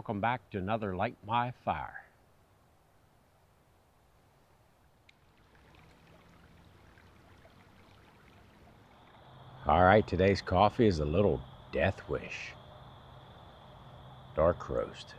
welcome back to another Light My Fire. Alright, today's coffee is a little Death Wish dark roast.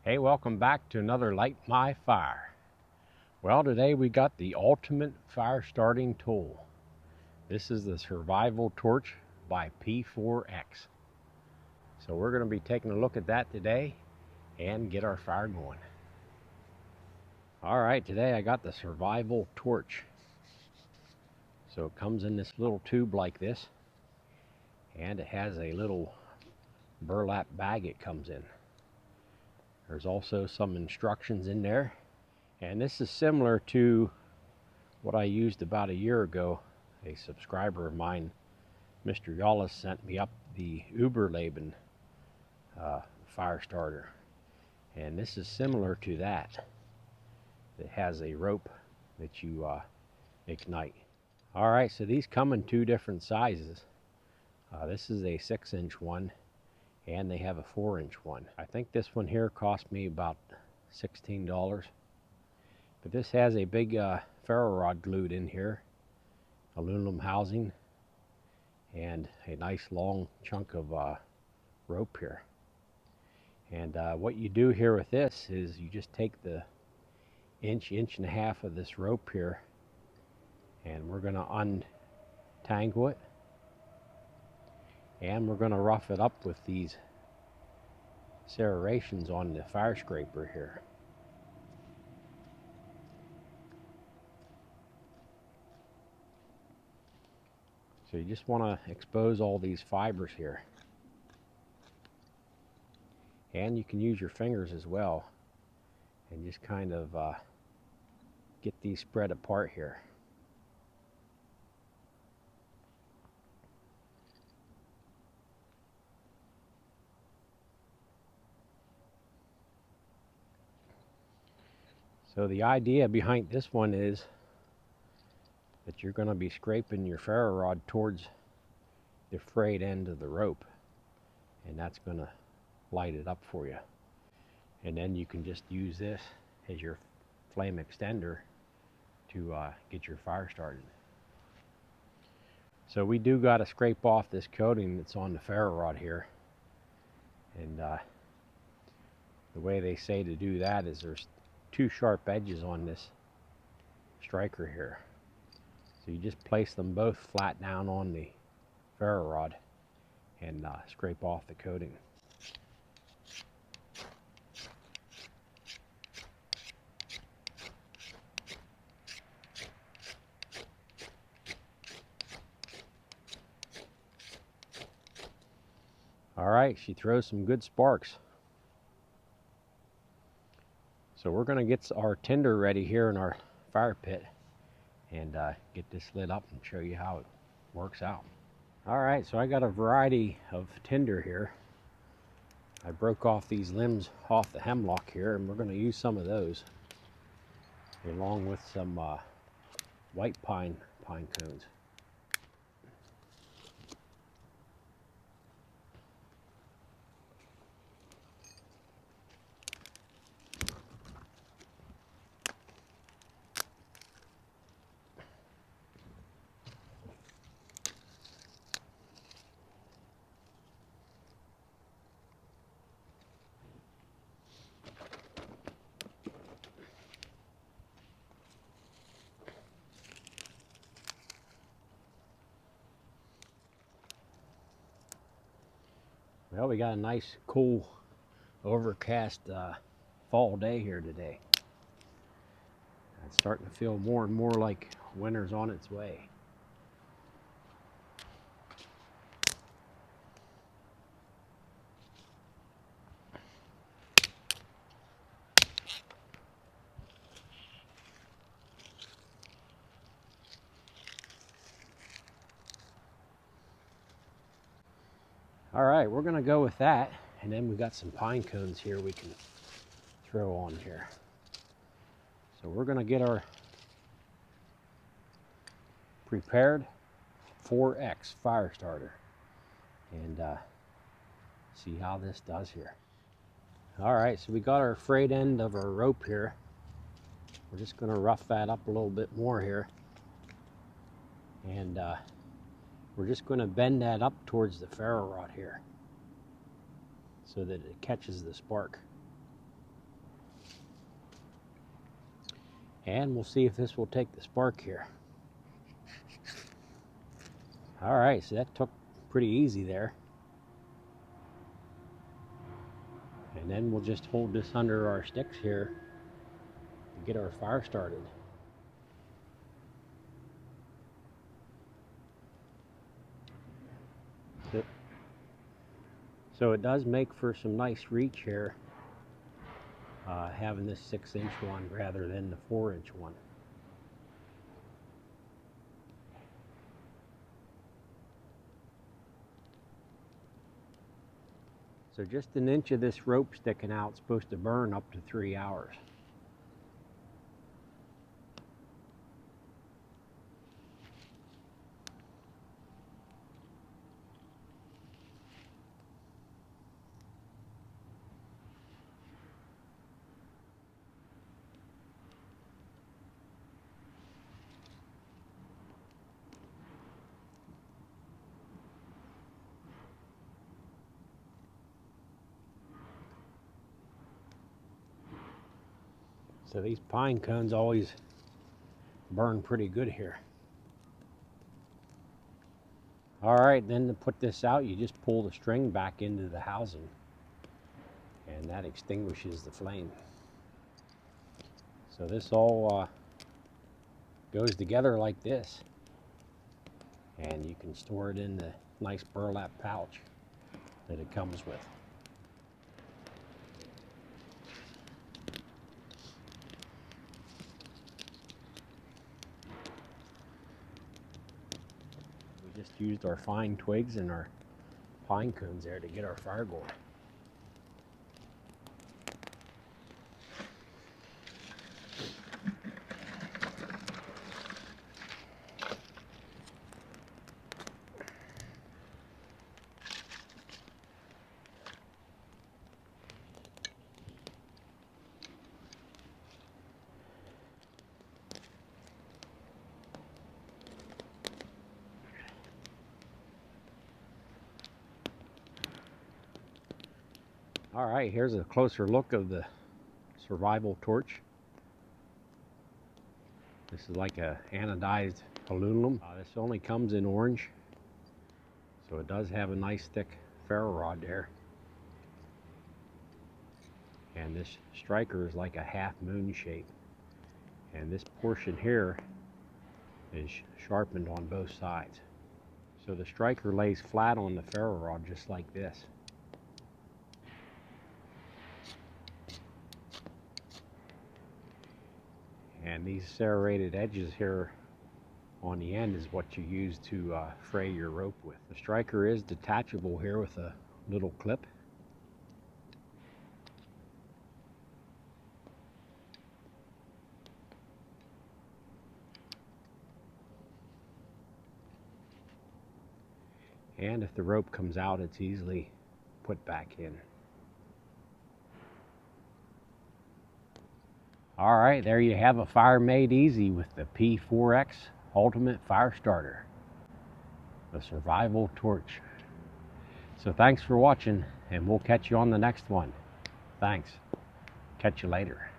Hey, welcome back to another Light My Fire. Well, today we got the ultimate fire starting tool. This is the Survival Torch by P4X. So we're going to be taking a look at that today and get our fire going. Alright, today I got the Survival Torch. So it comes in this little tube like this, and it has a little burlap bag it comes in. There's also some instructions in there, and this is similar to what I used about a year ago. A subscriber of mine, Mr. Yallis, sent me up the Uberleben fire starter, and this is similar to that. It has a rope that you ignite. Alright, so these come in two different sizes. This is a 6-inch one, and they have a 4-inch one. I think this one here cost me about $16. But this has a big ferro rod glued in here, aluminum housing, and a nice long chunk of rope here. And what you do here with this is you just take the inch and a half of this rope here, and we're going to untangle it. And we're going to rough it up with these serrations on the fire scraper here. So you just want to expose all these fibers here. And you can use your fingers as well and just kind of get these spread apart here. So the idea behind this one is that you're going to be scraping your ferro rod towards the frayed end of the rope, and that's going to light it up for you. And then you can just use this as your flame extender to get your fire started. So we do got to scrape off this coating that's on the ferro rod here, and the way they say to do that is there's two sharp edges on this striker here. So you just place them both flat down on the ferro rod and scrape off the coating. Alright, she throws some good sparks. So we're going to get our tinder ready here in our fire pit and get this lit up and show you how it works out. Alright, so I got a variety of tinder here. I broke off these limbs off the hemlock here, and we're going to use some of those along with some white pine cones. Well, we got a nice, cool, overcast fall day here today. It's starting to feel more and more like winter's on its way. All right, we're gonna go with that. And then we got some pine cones here we can throw on here. So we're gonna get our prepared 4X fire starter and see how this does here. All right, so we got our frayed end of our rope here. We're just gonna rough that up a little bit more here. And we're just gonna bend that up towards the ferro rod here so that it catches the spark. And we'll see if this will take the spark here. All right, so that took pretty easy there. And then we'll just hold this under our sticks here to get our fire started. So it does make for some nice reach here, having this 6-inch one rather than the 4-inch one. So just an inch of this rope sticking out is supposed to burn up to 3 hours. So these pine cones always burn pretty good here. All right, then to put this out, you just pull the string back into the housing and that extinguishes the flame. So this all goes together like this, and you can store it in the nice burlap pouch that it comes with. We just used our fine twigs and our pine cones there to get our fire going. All right, here's a closer look of the survival torch. This is like a anodized aluminum. This only comes in orange, so it does have a nice thick ferro rod there. And this striker is like a half moon shape. And this portion here is sharpened on both sides. So the striker lays flat on the ferro rod just like this. And these serrated edges here on the end is what you use to fray your rope with. The striker is detachable here with a little clip. And if the rope comes out, it's easily put back in. All right, there you have a fire made easy with the P4X Ultimate Fire Starter, the survival torch. So thanks for watching, and we'll catch you on the next one. Thanks. Catch you later.